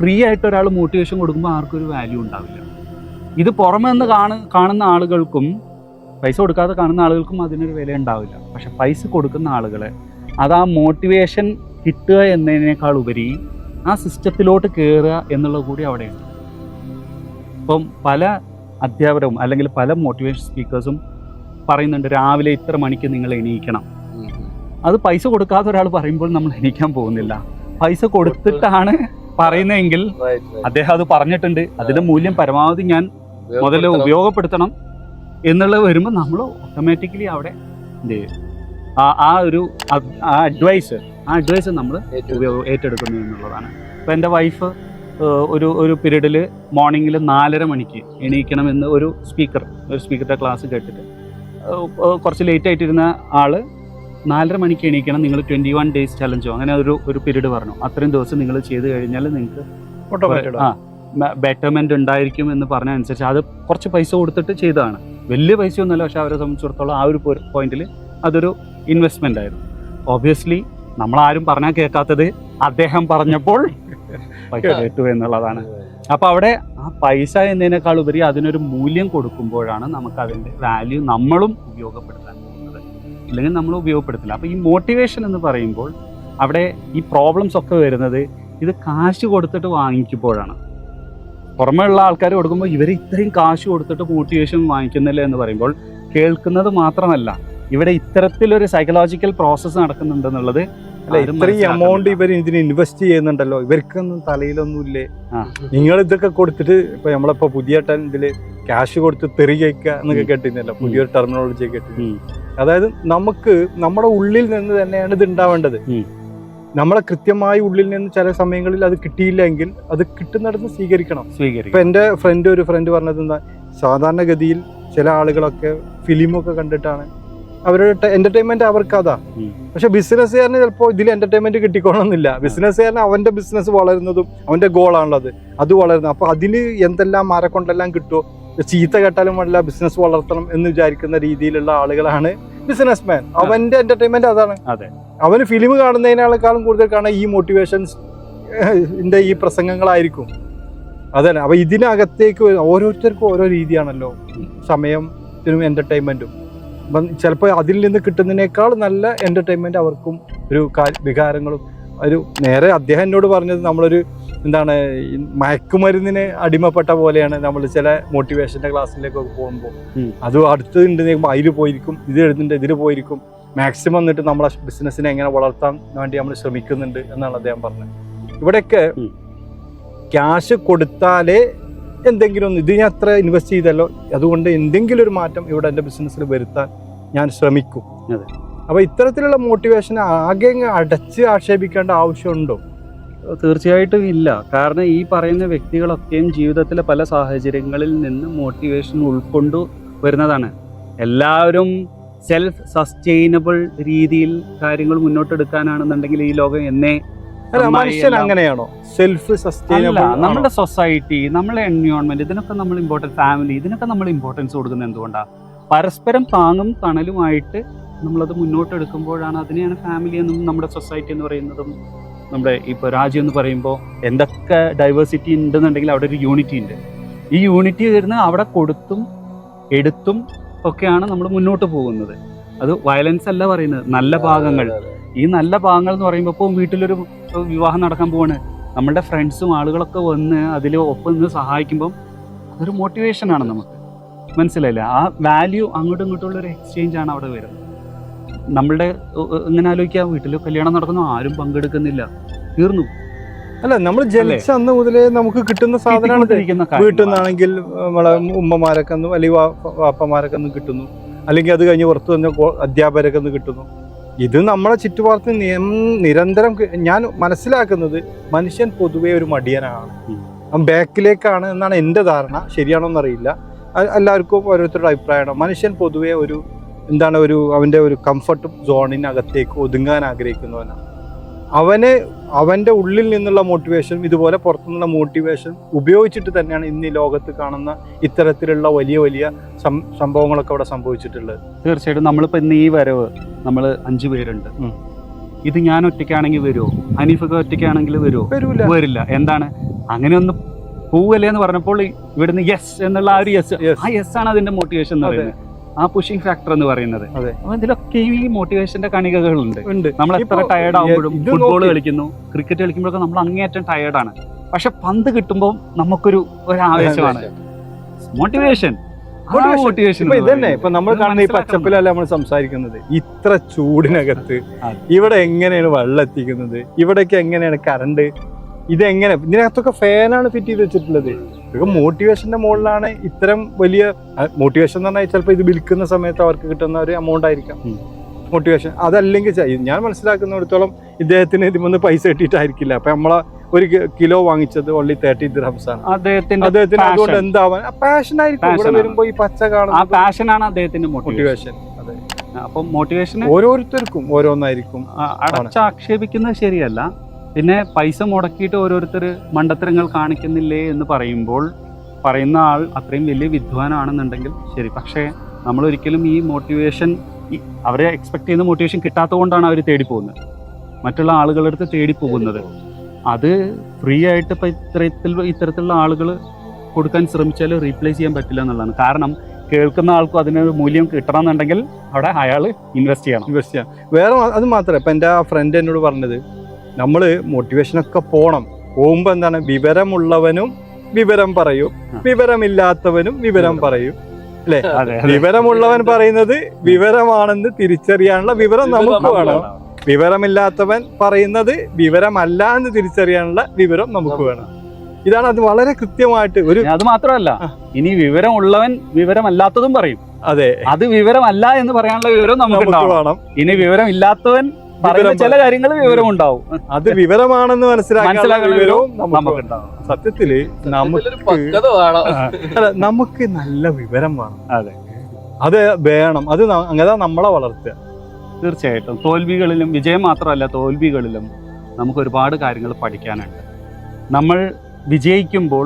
Free ആയിട്ട് ഒരാൾ motivation കൊടുക്കുമ്പോൾ ആർക്കും ഒരു വാല്യൂ ഉണ്ടാവില്ല. ഇത് പുറമെ നിന്ന് കാണുന്ന ആളുകൾക്കും പൈസ കൊടുക്കാതെ കാണുന്ന ആളുകൾക്കും അതിനൊരു വില ഉണ്ടാവില്ല. പക്ഷെ പൈസ കൊടുക്കുന്ന ആളുകളെ അത് ആ മോട്ടിവേഷൻ കിട്ടുക എന്നതിനേക്കാൾ ഉപരി ആ സിസ്റ്റത്തിലോട്ട് കയറുക എന്നുള്ളത് കൂടി അവിടെയുണ്ട്. ഇപ്പം പല അധ്യാപകരും അല്ലെങ്കിൽ പല മോട്ടിവേഷൻ സ്പീക്കേഴ്സും പറയുന്നുണ്ട് രാവിലെ ഇത്ര മണിക്ക് നിങ്ങൾ എണീക്കണം. അത് പൈസ കൊടുക്കാത്ത ഒരാൾ പറയുമ്പോൾ നമ്മൾ എണീക്കാൻ പോകുന്നില്ല. പൈസ കൊടുത്തിട്ടാണ് പറയുന്നതെങ്കിൽ അദ്ദേഹം അത് പറഞ്ഞിട്ടുണ്ട്, അതിന്റെ മൂല്യം പരമാവധി ഞാൻ മുതൽ ഉപയോഗപ്പെടുത്തണം എന്നുള്ളത് വരുമ്പോൾ നമ്മൾ ഓട്ടോമാറ്റിക്കലി അവിടെ ആ അഡ്വൈസ് നമ്മൾ ഏറ്റെടുക്കുന്നു എന്നുള്ളതാണ്. ഇപ്പം എൻ്റെ വൈഫ് ഒരു പീരീഡിൽ മോർണിംഗിൽ 4:30 മണിക്ക് എണീക്കണമെന്ന് ഒരു സ്പീക്കറുടെ ക്ലാസ് കേട്ടിട്ട് കുറച്ച് ലേറ്റ് ആയിട്ടിരുന്ന ആള് 4:30 മണിക്ക് എണീക്കണം, നിങ്ങൾ 21 ഡേയ്സ് ചലഞ്ചോ അങ്ങനെ ഒരു പീരീഡ് പറഞ്ഞു. അത്രയും ദിവസം നിങ്ങൾ ചെയ്ത് കഴിഞ്ഞാൽ നിങ്ങൾക്ക് ബെറ്റർമെന്റ് ഉണ്ടായിരിക്കും എന്ന് പറഞ്ഞ അനുസരിച്ച് അത് കുറച്ച് പൈസ കൊടുത്തിട്ട് ചെയ്തതാണ്. വലിയ പൈസയൊന്നുമല്ല, പക്ഷെ അവരെ സംബന്ധിച്ചിടത്തോളം ആ ഒരു പോയിന്റിൽ അതൊരു ഇൻവെസ്റ്റ്മെന്റ് ആയിരുന്നു. ഒബ്വിയസ്ലി നമ്മളാരും പറഞ്ഞാൽ കേൾക്കാത്തത് അദ്ദേഹം പറഞ്ഞപ്പോൾ പൈസ കേട്ടു എന്നുള്ളതാണ്. അപ്പൊ അവിടെ ആ പൈസ എന്നതിനേക്കാൾ ഉപരി അതിനൊരു മൂല്യം കൊടുക്കുമ്പോഴാണ് നമുക്ക് അതിന്റെ വാല്യൂ നമ്മളും ഉപയോഗപ്പെടുത്താൻ പോകുന്നത്, ഇല്ലെങ്കിൽ നമ്മൾ ഉപയോഗപ്പെടുത്തില്ല. അപ്പൊ ഈ മോട്ടിവേഷൻ എന്ന് പറയുമ്പോൾ അവിടെ ഈ പ്രോബ്ലംസ് ഒക്കെ വരുന്നത് ഇത് കാശ് കൊടുത്തിട്ട് വാങ്ങിക്കുമ്പോഴാണ്. പുറമേ ഉള്ള ആൾക്കാർ കൊടുക്കുമ്പോൾ ഇവർ ഇത്രയും കാശ് കൊടുത്തിട്ട് മോട്ടിവേഷൻ വാങ്ങിക്കുന്നില്ല എന്ന് പറയുമ്പോൾ കേൾക്കുന്നത് മാത്രമല്ല ഇവിടെ ഇത്തരത്തിലൊരു സൈക്കോളജിക്കൽ പ്രോസസ്സ് നടക്കുന്നുണ്ടെന്നുള്ളത്. ഇത്രയും എമൗണ്ട് ഇവർ ഇതിന് ഇൻവെസ്റ്റ് ചെയ്യുന്നുണ്ടല്ലോ, ഇവർക്കൊന്നും തലയിലൊന്നുമില്ലേ? നിങ്ങൾ ഇതൊക്കെ കൊടുത്തിട്ട് ഇപ്പൊ നമ്മളിപ്പോ പുതിയ ഇതില് ക്യാഷ് കൊടുത്ത് തെറി കഴിക്കുക എന്നൊക്കെ കേട്ടിരുന്നല്ലോ, പുതിയൊരു ടെർമിനോളജി കേട്ടിരുന്നു. അതായത് നമുക്ക് നമ്മുടെ ഉള്ളിൽ നിന്ന് തന്നെയാണ് ഇത് ഉണ്ടാവേണ്ടത്. നമ്മളെ കൃത്യമായി ഉള്ളിൽ നിന്ന് ചില സമയങ്ങളിൽ അത് കിട്ടിയില്ലെങ്കിൽ അത് കിട്ടുന്നിടത്ത് സ്വീകരിക്കണം. ഇപ്പൊ എന്റെ ഒരു ഫ്രണ്ട് പറഞ്ഞത് എന്താ, സാധാരണഗതിയിൽ ചില ആളുകളൊക്കെ ഫിലിമൊക്കെ കണ്ടിട്ടാണ് അവരുടെ എന്റർടൈൻമെന്റ് അവർക്ക് അതാ. പക്ഷെ ബിസിനസ്സുകാരന് ചിലപ്പോൾ ഇതിൽ എന്റർടൈൻമെന്റ് കിട്ടിക്കോണമെന്നില്ല. ബിസിനസ്സുകാരന് അവന്റെ ബിസിനസ് വളരുന്നതും അവന്റെ ഗോളാണുള്ളത്, അത് വളരുന്നത്. അപ്പൊ അതിന് എന്തെല്ലാം കൊണ്ടെല്ലാം കിട്ടുമോ, ചീത്ത കേട്ടാലും വേണ്ടില്ല ബിസിനസ് വളർത്തണം എന്ന് വിചാരിക്കുന്ന രീതിയിലുള്ള ആളുകളാണ് ബിസിനസ് മാൻ. അവന്റെ എന്റർടൈൻമെന്റ് അതാണ്. അവന് ഫിലിം കാണുന്നതിനേക്കാളും കൂടുതൽ കാണാൻ ഈ മോട്ടിവേഷൻസ് ഈ പ്രസംഗങ്ങളായിരിക്കും. അതന്നെ. അപ്പൊ ഇതിനകത്തേക്ക് ഓരോരുത്തർക്കും ഓരോ രീതിയാണല്ലോ സമയത്തിനും എന്റർടൈൻമെന്റും. അപ്പം ചിലപ്പോൾ അതിൽ നിന്ന് കിട്ടുന്നതിനേക്കാൾ നല്ല എന്റർടൈൻമെന്റ് അവർക്കും ഒരു വികാരങ്ങളും ഒരു നേരെ അദ്ദേഹം എന്നോട് പറഞ്ഞത് നമ്മളൊരു മയക്കുമരുന്നിന് അടിമപ്പെട്ട പോലെയാണ് നമ്മൾ ചില മോട്ടിവേഷന്റെ ക്ലാസ്സിലേക്കൊക്കെ പോകുമ്പോൾ. അത് അടുത്തുണ്ട് അതിൽ പോയിരിക്കും, ഇത് എഴുതുന്നുണ്ട് ഇതിൽ പോയിരിക്കും. മാക്സിമം എന്നിട്ട് നമ്മളെ ബിസിനസ്സിനെ എങ്ങനെ വളർത്താൻ വേണ്ടി നമ്മൾ ശ്രമിക്കുന്നുണ്ട് എന്നാണ് അദ്ദേഹം പറഞ്ഞത്. ഇവിടെയൊക്കെ ക്യാഷ് കൊടുത്താലേ എന്തെങ്കിലും ഒന്ന്, ഇത് ഞാൻ അത്ര ഇൻവെസ്റ്റ് ചെയ്തല്ലോ, അതുകൊണ്ട് എന്തെങ്കിലും ഒരു മാറ്റം ഇവിടെ എൻ്റെ ബിസിനസ്സിൽ വരുത്താൻ ഞാൻ ശ്രമിക്കും. അപ്പൊ ഇത്തരത്തിലുള്ള മോട്ടിവേഷൻ ആകെ അടച്ച് ആക്ഷേപിക്കേണ്ട ആവശ്യമുണ്ടോ? തീർച്ചയായിട്ടും ഇല്ല. കാരണം ഈ പറയുന്ന വ്യക്തികളൊക്കെയും ജീവിതത്തിലെ പല സാഹചര്യങ്ങളിൽ നിന്ന് മോട്ടിവേഷൻ ഉൾക്കൊണ്ടു വരുന്നതാണ്. എല്ലാവരും സെൽഫ് സസ്റ്റൈനബിൾ രീതിയിൽ കാര്യങ്ങൾ മുന്നോട്ടെടുക്കാനാണെന്നുണ്ടെങ്കിൽ ഈ ലോകം എന്നേ മനുഷ്യൻ അങ്ങനെയാണോ? സെൽഫ് സസ്റ്റൈനബിൾ നമ്മുടെ സൊസൈറ്റി, നമ്മുടെ എൻവയോൺമെന്റ്, ഇതിനൊക്കെ നമ്മൾ ഇമ്പോർട്ടൻസ്, ഫാമിലി, ഇതിനൊക്കെ നമ്മൾ ഇമ്പോർട്ടൻസ് കൊടുക്കുന്നത് എന്തുകൊണ്ടാണ്? പരസ്പരം താങ്ങും തണലുമായിട്ട് നമ്മളത് മുന്നോട്ടെടുക്കുമ്പോഴാണ്. അതിനെയാണ് ഫാമിലി എന്നും നമ്മുടെ സൊസൈറ്റി എന്ന് പറയുന്നതും നമ്മുടെ ഇപ്പോൾ രാജ്യം എന്ന് പറയുമ്പോൾ എന്തൊക്കെ ഡൈവേഴ്സിറ്റി ഉണ്ടെന്നുണ്ടെങ്കിൽ അവിടെ ഒരു യൂണിറ്റി ഉണ്ട്. ഈ യൂണിറ്റി വരുന്ന അവിടെ കൊടുത്തും എടുത്തും ഒക്കെയാണ് നമ്മൾ മുന്നോട്ട് പോകുന്നത്. അത് വയലൻസ് അല്ല പറയുന്നത്, നല്ല ഭാഗങ്ങൾ. ഈ നല്ല ഭാഗങ്ങൾ എന്ന് പറയുമ്പോൾ ഇപ്പോൾ വീട്ടിലൊരു വിവാഹം നടക്കാൻ പോവാണ്, നമ്മളുടെ ഫ്രണ്ട്സും ആളുകളൊക്കെ വന്ന് അതിൽ ഒപ്പം നിന്ന് സഹായിക്കുമ്പം അതൊരു മോട്ടിവേഷനാണ് നമുക്ക്. മനസ്സിലായില്ല? ആ വാല്യൂ അങ്ങോട്ടും ഇങ്ങോട്ടുള്ളൊരു എക്സ്ചേഞ്ച് ആണ് അവിടെ വരുന്നത്. നമ്മളുടെ ഇങ്ങനെ ആലോചിക്കുക, വീട്ടിൽ കല്യാണം നടക്കുന്നു, ആരും പങ്കെടുക്കുന്നില്ല, തീർന്നു. അല്ല, നമ്മൾ ജനിച്ച അന്ന് മുതലേ നമുക്ക് കിട്ടുന്ന സാധനമാണ്. വീട്ടിൽ നിന്നാണെങ്കിൽ നമ്മളെ ഉമ്മമാരൊക്കെ അല്ലെങ്കിൽ വാപ്പമാരൊക്കെ കിട്ടുന്നു, അല്ലെങ്കിൽ അത് കഴിഞ്ഞ് പുറത്ത് വന്ന അധ്യാപകരൊക്കെ കിട്ടുന്നു. ഇത് നമ്മളെ ചുറ്റുപാടത്ത് നിരന്തരം. ഞാൻ മനസ്സിലാക്കുന്നത് മനുഷ്യൻ പൊതുവെ ഒരു മടിയനാണ്, ബാക്കിലേക്കാണ് എന്നാണ് എൻ്റെ ധാരണ. ശരിയാണോ എന്നറിയില്ല, എല്ലാവർക്കും ഓരോരുത്തരുടെ അഭിപ്രായമാണ്. മനുഷ്യൻ പൊതുവെ അവൻ്റെ ഒരു കംഫർട്ട് സോണിനകത്തേക്ക് ഒതുങ്ങാൻ ആഗ്രഹിക്കുന്നവനാണ്. അവൻ്റെ ഉള്ളിൽ നിന്നുള്ള മോട്ടിവേഷൻ ഇതുപോലെ പുറത്തുനിന്നുള്ള മോട്ടിവേഷൻ ഉപയോഗിച്ചിട്ട് തന്നെയാണ് ഇന്ന് ഈ ലോകത്ത് കാണുന്ന ഇത്തരത്തിലുള്ള വലിയ വലിയ സംഭവങ്ങളൊക്കെ അവിടെ സംഭവിച്ചിട്ടുള്ളത്. തീർച്ചയായിട്ടും. നമ്മളിപ്പോൾ ഇന്ന് ഈ വരവ് നമ്മൾ 5 പേരുണ്ട്. ഇത് ഞാൻ ഒറ്റയ്ക്കാണെങ്കിൽ വരുമോ, ഹനീഫൊക്കെ ഒറ്റയ്ക്കാണെങ്കിൽ വരുമോ? വരില്ല. എന്താണ് അങ്ങനെ ഒന്ന് പോവല്ലേ എന്ന് പറഞ്ഞപ്പോൾ ഇവിടുന്ന് യെസ് എന്നുള്ള ആ ഒരു യെസ്, ആ യെസ് ആണ് അതിന്റെ മോട്ടിവേഷൻ എന്ന് പറയുന്നത്, ആ പുഷിംഗ് ഫാക്ടർ എന്ന് പറയുന്നത്. അപ്പൊ ഇതിലൊക്കെ ഈ മോട്ടിവേഷന്റെ കണികകളുണ്ട്. നമ്മൾ എത്ര ടയർഡ് ആകുമ്പോഴും, ഫുട്ബോൾ കളിക്കുന്നു, ക്രിക്കറ്റ് കളിക്കുമ്പോഴൊക്കെ നമ്മൾ അങ്ങേയറ്റം ടയർഡാണ്, പക്ഷെ പന്ത് കിട്ടുമ്പോൾ നമുക്കൊരു ആവേശമാണ്. മോട്ടിവേഷൻ ഇതന്നെ ഇപ്പൊ നമ്മൾ കാണുന്ന ഈ പച്ചപ്പിലല്ല നമ്മൾ സംസാരിക്കുന്നത്. ഇത്ര ചൂടിനകത്ത് ഇവിടെ എങ്ങനെയാണ് വെള്ളം എത്തിക്കുന്നത്, ഇവിടേക്ക് എങ്ങനെയാണ് കറണ്ട്, ഇതെങ്ങനെ, ഇതിനകത്തൊക്കെ ഫാനാണ് ഫിറ്റ് ചെയ്ത് വെച്ചിട്ടുള്ളത്. ഇതൊക്കെ മോട്ടിവേഷന്റെ മുകളിലാണ്. ഇത്തരം വലിയ മോട്ടിവേഷൻ എന്ന് പറഞ്ഞാൽ ചിലപ്പോൾ ഇത് വിൽക്കുന്ന സമയത്ത് അവർക്ക് കിട്ടുന്ന ഒരു എമൗണ്ട് ആയിരിക്കാം മോട്ടിവേഷൻ. അതല്ലെങ്കിൽ ഞാൻ മനസ്സിലാക്കുന്നിടത്തോളം ഇദ്ദേഹത്തിന് ഇതിമൊന്ന് പൈസ കിട്ടിയിട്ടായിരിക്കില്ല. അപ്പൊ നമ്മളെ ഒരു കിലോ വാങ്ങിച്ചത് ഓൺലി 30 ദിർഹംസ് ആണ് അദ്ദേഹത്തിന്. അതുകൊണ്ട് എന്താവാൻ പാഷൻ ആയിരിക്കും. ഇവിടെ വരുമ്പോ ഈ പച്ച കാണുന്ന പാഷനാണ് അദ്ദേഹത്തിന്റെ മോട്ടിവേഷൻ. അതെ. അപ്പൊ മോട്ടിവേഷൻ ഓരോരുത്തർക്കും ഓരോന്നായിരിക്കും. അടച്ചാക്ഷേപിക്കുന്നത് ശരിയല്ല. പിന്നെ പൈസ മുടക്കിയിട്ട് ഓരോരുത്തർ മണ്ടത്തരങ്ങൾ കാണിക്കുന്നില്ലേ എന്ന് പറയുമ്പോൾ പറയുന്ന ആൾ അത്രയും വലിയ വിദ്വാനാണെന്നുണ്ടെങ്കിൽ ശരി. പക്ഷേ നമ്മൾ ഒരിക്കലും ഈ മോട്ടിവേഷൻ, അവരെ എക്സ്പെക്ട് ചെയ്യുന്ന മോട്ടിവേഷൻ കിട്ടാത്തത് കൊണ്ടാണ് അവർ തേടി പോകുന്നത്, മറ്റുള്ള ആളുകളുടെ അടുത്ത് തേടി പോകുന്നത്. അത് ഫ്രീ ആയിട്ട് ഇപ്പം ഇത്തരത്തിലുള്ള ആളുകൾ കൊടുക്കാൻ ശ്രമിച്ചാൽ റീപ്ലേസ് ചെയ്യാൻ പറ്റില്ല എന്നുള്ളതാണ്. കാരണം കേൾക്കുന്ന ആൾക്കും അതിനൊരു മൂല്യം കിട്ടണമെന്നുണ്ടെങ്കിൽ അവിടെ അയാൾ ഇൻവെസ്റ്റ് ചെയ്യണം. വേറെ അത് മാത്രമേ ഇപ്പം എൻ്റെ ആ ഫ്രണ്ട് എന്നോട് പറഞ്ഞത്, നമ്മൾ മോട്ടിവേഷനൊക്കെ പോകുമ്പോൾ എന്താണ്, വിവരമുള്ളവനും വിവരം പറയും, വിവരമില്ലാത്തവനും വിവരം പറയും അല്ലേ? വിവരമുള്ളവൻ പറയുന്നത് വിവരമാണെന്ന് തിരിച്ചറിയാനുള്ള വിവരം നമുക്ക് വേണം. വിവരമില്ലാത്തവൻ പറയുന്നത് വിവരമല്ല എന്ന് തിരിച്ചറിയാനുള്ള വിവരം നമുക്ക് വേണം. ഇതാണ് അത് വളരെ കൃത്യമായിട്ട് ഒരു. അത് മാത്രമല്ല, ഇനി വിവരമുള്ളവൻ വിവരമല്ലാത്തതും പറയും. അതെ, അത് വിവരമല്ല എന്ന് പറയാനുള്ള വിവരം നമുക്ക് വേണം. ഇനി വിവരമില്ലാത്തവൻ പറയുന്ന ചില കാര്യങ്ങൾ വിവരം ഉണ്ടാവും, അത് വിവരമാണെന്ന് മനസ്സിലാക്കാനുള്ള വിവരവും നമുക്കുണ്ടാവും. സത്യത്തില് നമുക്ക് നല്ല വിവരം വേണം. അതെ, അത് വേണം. അത് അങ്ങനെ നമ്മളെ വളർത്തുക. തീർച്ചയായിട്ടും തോൽവികളിലും, വിജയം മാത്രമല്ല തോൽവികളിലും നമുക്ക് ഒരുപാട് കാര്യങ്ങൾ പഠിക്കാനുണ്ട്. നമ്മൾ വിജയിക്കുമ്പോൾ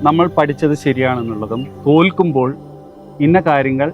നമ്മൾ പഠിച്ചത് ശരിയാണെന്നുള്ളതും, തോൽക്കുമ്പോൾ ഇന്ന കാര്യങ്ങൾ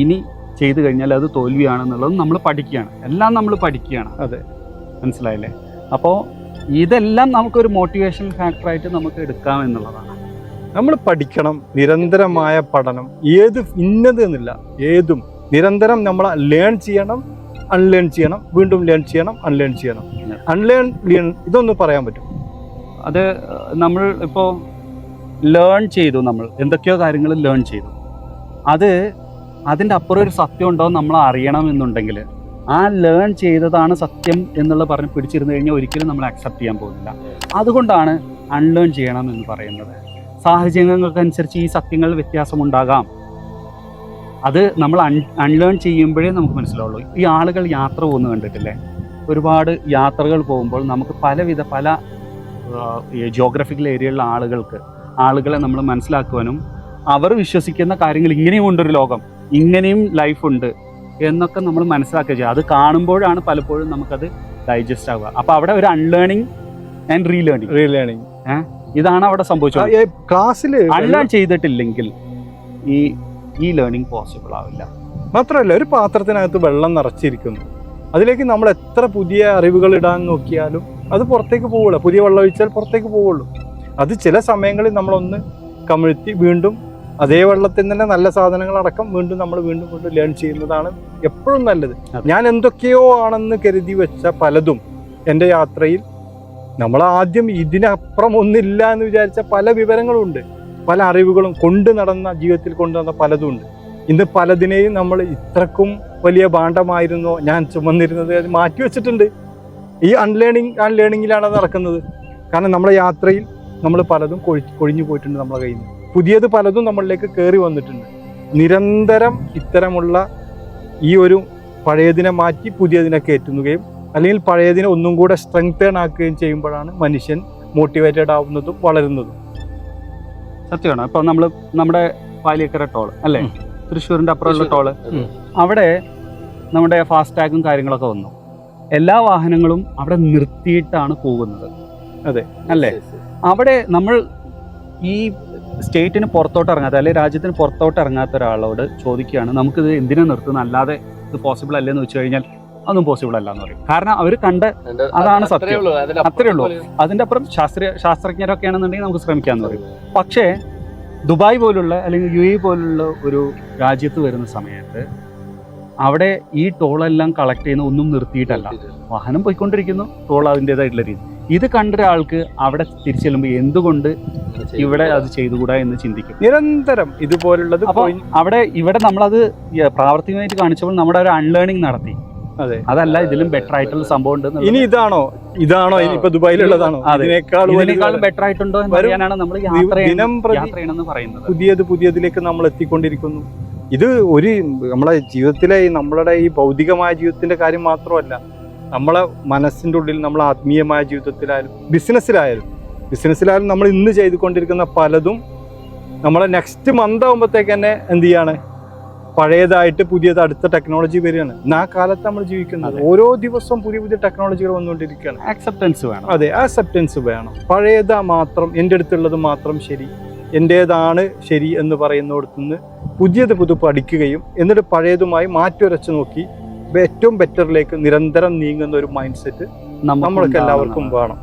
ഇനി ചെയ്തു കഴിഞ്ഞാൽ അത് തോൽവിയാണെന്നുള്ളതും നമ്മൾ പഠിക്കുകയാണ്. എല്ലാം നമ്മൾ പഠിക്കുകയാണ്. അതെ, മനസ്സിലായില്ലേ? അപ്പോൾ ഇതെല്ലാം നമുക്കൊരു മോട്ടിവേഷൻ ഫാക്ടറായിട്ട് നമുക്ക് എടുക്കാം എന്നുള്ളതാണ്. നമ്മൾ പഠിക്കണം, നിരന്തരമായ പഠനം. ഏത് ഇന്നത് എന്നില്ല, ഏതും നിരന്തരം നമ്മൾ ലേൺ ചെയ്യണം, അൺലേൺ ചെയ്യണം, വീണ്ടും ലേൺ ചെയ്യണം, അൺലേൺ ചെയ്യണം. ലേൺ ഇതൊന്നും പറയാൻ പറ്റും. അത് നമ്മൾ ഇപ്പോൾ ലേൺ ചെയ്തു, നമ്മൾ എന്തൊക്കെയോ കാര്യങ്ങൾ ലേൺ ചെയ്തു, അതിൻ്റെ അപ്പുറം ഒരു സത്യം ഉണ്ടോ നമ്മൾ അറിയണം എന്നുണ്ടെങ്കിൽ ആ ലേൺ ചെയ്തതാണ് സത്യം എന്നുള്ള പറഞ്ഞ് പിടിച്ചിരുന്നു കഴിഞ്ഞാൽ ഒരിക്കലും നമ്മൾ അക്സെപ്റ്റ് ചെയ്യാൻ പോകുന്നില്ല. അതുകൊണ്ടാണ് അൺലേൺ ചെയ്യണം എന്ന് പറയുന്നത്. സാഹചര്യങ്ങൾക്കനുസരിച്ച് ഈ സത്യങ്ങൾ വ്യത്യാസമുണ്ടാകാം. അത് നമ്മൾ അൺലേൺ ചെയ്യുമ്പോഴേ നമുക്ക് മനസ്സിലാവുള്ളൂ. ഈ ആളുകൾ യാത്ര പോകുന്നു കണ്ടിട്ടില്ലേ? ഒരുപാട് യാത്രകൾ പോകുമ്പോൾ നമുക്ക് പല ജിയോഗ്രഫിക്കൽ ഏരിയയിലുള്ള ആളുകളെ നമ്മൾ മനസ്സിലാക്കുവാനും അവർ വിശ്വസിക്കുന്ന കാര്യങ്ങൾ ഇങ്ങനെയും ഉണ്ടൊരു ലോകം, ഇങ്ങനെയും ലൈഫുണ്ട് എന്നൊക്കെ നമ്മൾ മനസ്സിലാക്കുക ചെയ്യുക. അത് കാണുമ്പോഴാണ് പലപ്പോഴും നമുക്കത് ഡൈജസ്റ്റ് ആവുക. അപ്പോൾ അവിടെ ഒരു അൺലേണിങ് ആൻഡ് റീലേണിങ് ഇതാണ് അവിടെ സംഭവിച്ചത്. ക്ലാസ്സിൽ അൺലേൺ ചെയ്തിട്ടില്ലെങ്കിൽ ഈ ലേണിംഗ് പോസിബിൾ ആവില്ല. മാത്രമല്ല, ഒരു പാത്രത്തിനകത്ത് വെള്ളം നിറച്ചിരിക്കുന്നു, അതിലേക്ക് നമ്മൾ എത്ര പുതിയ അറിവുകൾ ഇടാൻ നോക്കിയാലും അത് പുറത്തേക്ക് പോവുള്ളൂ. പുതിയ വെള്ളം ഒഴിച്ചാൽ പുറത്തേക്ക് പോവുള്ളൂ. അത് ചില സമയങ്ങളിൽ നമ്മളൊന്ന് കമിഴ്ത്തി വീണ്ടും അതേ വെള്ളത്തിൽ തന്നെ നല്ല സാധനങ്ങളടക്കം വീണ്ടും ലേൺ ചെയ്യുന്നതാണ് എപ്പോഴും നല്ലത്. ഞാൻ എന്തൊക്കെയോ ആണെന്ന് കരുതി വെച്ച പലതും എൻ്റെ യാത്രയിൽ നമ്മൾ ആദ്യം ഇതിനപ്പുറം ഒന്നില്ല എന്ന് വിചാരിച്ച പല വിവരങ്ങളുണ്ട്, പല അറിവുകളും ജീവിതത്തിൽ കൊണ്ടുവന്ന പലതും ഉണ്ട്. ഇന്ന് പലതിനെയും നമ്മൾ ഇത്രക്കും വലിയ ഭാണ്ഡമായിരുന്നോ ഞാൻ ചുമന്നിരുന്നത്, അത് മാറ്റിവെച്ചിട്ടുണ്ട്. ഈ ലേണിങ്ങിലാണ് അത് നടക്കുന്നത്. കാരണം നമ്മുടെ യാത്രയിൽ നമ്മൾ പലതും കൊഴിഞ്ഞു പോയിട്ടുണ്ട് നമ്മളെ കയ്യിൽ നിന്ന്. പുതിയത് പലതും നമ്മളിലേക്ക് കയറി വന്നിട്ടുണ്ട്. നിരന്തരം ഇത്തരമുള്ള ഈ ഒരു പഴയതിനെ മാറ്റി പുതിയതിനെ കയറ്റുകയും അല്ലെങ്കിൽ പഴയതിനെ ഒന്നും കൂടെ സ്ട്രെങ്തേൺ ആക്കുകയും ചെയ്യുമ്പോഴാണ് മനുഷ്യൻ മോട്ടിവേറ്റഡ് ആവുന്നതും വളരുന്നതും. സത്യമാണ്. ഇപ്പൊ നമ്മുടെ പാലിയക്കര ടോള് അല്ലേ, തൃശ്ശൂരിന്റെ അപ്പുറമുള്ള ടോള്, അവിടെ നമ്മുടെ ഫാസ്ടാഗും കാര്യങ്ങളൊക്കെ വന്നു. എല്ലാ വാഹനങ്ങളും അവിടെ നിർത്തിയിട്ടാണ് പോകുന്നത്. അതെ അല്ലേ? അവിടെ നമ്മൾ ഈ സ്റ്റേറ്റിന് പുറത്തോട്ട് ഇറങ്ങാത്ത അല്ലെങ്കിൽ രാജ്യത്തിന് പുറത്തോട്ട് ഇറങ്ങാത്ത ഒരാളോട് ചോദിക്കുകയാണ് നമുക്കിത് എന്തിനാ നിർത്തുന്നത്, അല്ലാതെ ഇത് പോസിബിൾ അല്ലേന്ന് വെച്ച് കഴിഞ്ഞാൽ അതൊന്നും പോസിബിൾ അല്ല എന്ന് പറയും. കാരണം അവർ കണ്ട അതാണ് സത്യം, അത്രേ ഉള്ളൂ. അതിൻ്റെ അപ്പുറം ശാസ്ത്രജ്ഞരൊക്കെ ആണെന്നുണ്ടെങ്കിൽ നമുക്ക് ശ്രമിക്കാമെന്ന് പറയും. പക്ഷേ ദുബായ് പോലുള്ള അല്ലെങ്കിൽ UAE പോലുള്ള ഒരു രാജ്യത്ത് വരുന്ന സമയത്ത് അവിടെ ഈ ടോളെല്ലാം കളക്ട് ചെയ്യുന്ന ഒന്നും നിർത്തിയിട്ടല്ല, വാഹനം പോയിക്കൊണ്ടിരിക്കുന്നു, ടോൾ അതിൻ്റെതായിട്ടുള്ള രീതി. ഇത് കണ്ട ഒരാൾക്ക് അവിടെ തിരിച്ചു ചെല്ലുമ്പോൾ എന്തുകൊണ്ട് ഇവിടെ അത് ചെയ്തുകൂടാ എന്ന് ചിന്തിക്കും നിരന്തരം ഇതുപോലുള്ളത്. അപ്പോൾ ഇവിടെ നമ്മളത് പ്രാവർത്തികമായിട്ട് കാണിച്ചപ്പോൾ നമ്മുടെ ഒരു അൺലേണിംഗ് നടത്തി. അതെ, അതല്ല ഇതിലും ബെറ്റർ ആയിട്ടുള്ള സംഭവം ഉണ്ട്. ഇനി ഇതാണോ ഇപ്പൊ ദുബായിലുള്ളതാണോ ഇതിനേക്കാളും ബെറ്റർ ആയിട്ടുണ്ടോ എന്ന് അറിയാനാണ് നമ്മൾ യാത്ര ചെയ്യണമെന്ന് പറയുന്നത്. പുതിയതിലേക്ക് നമ്മൾ എത്തിക്കൊണ്ടിരിക്കുന്നു. ഇത് ഒരു നമ്മളെ ജീവിതത്തിലെ നമ്മളുടെ ഈ ഭൗതികമായ ജീവിതത്തിന്റെ കാര്യം മാത്രമല്ല, നമ്മളെ മനസ്സിൻ്റെ ഉള്ളിൽ നമ്മളെ ആത്മീയമായ ജീവിതത്തിലായാലും ബിസിനസ്സിലായാലും നമ്മൾ ഇന്ന് ചെയ്തുകൊണ്ടിരിക്കുന്ന പലതും നമ്മളെ നെക്സ്റ്റ് മന്ത് ആകുമ്പോഴത്തേക്ക് തന്നെ എന്ത് ചെയ്യാണ്, പഴയതായിട്ട് പുതിയത് അടുത്ത ടെക്നോളജി വരികയാണ്. ആ കാലത്ത് നമ്മൾ ജീവിക്കുന്നത് ഓരോ ദിവസവും പുതിയ ടെക്നോളജികൾ വന്നുകൊണ്ടിരിക്കുകയാണ്. ആക്സെപ്റ്റൻസ് വേണം. അതെ, ആക്സെപ്റ്റൻസ് വേണം. പഴയതാ മാത്രം, എൻ്റെ അടുത്തുള്ളത് മാത്രം ശരി, എൻ്റേതാണ് ശരി എന്ന് പറയുന്നിടത്തുനിന്ന് പുതിയത് പഠിക്കുകയും എന്നിട്ട് പഴയതുമായി മാറ്റുരച്ച് നോക്കി ഏറ്റവും ബെറ്ററിലേക്ക് നിരന്തരം നീങ്ങുന്ന ഒരു മൈൻഡ് സെറ്റ് നമ്മൾക്ക് എല്ലാവർക്കും വേണം.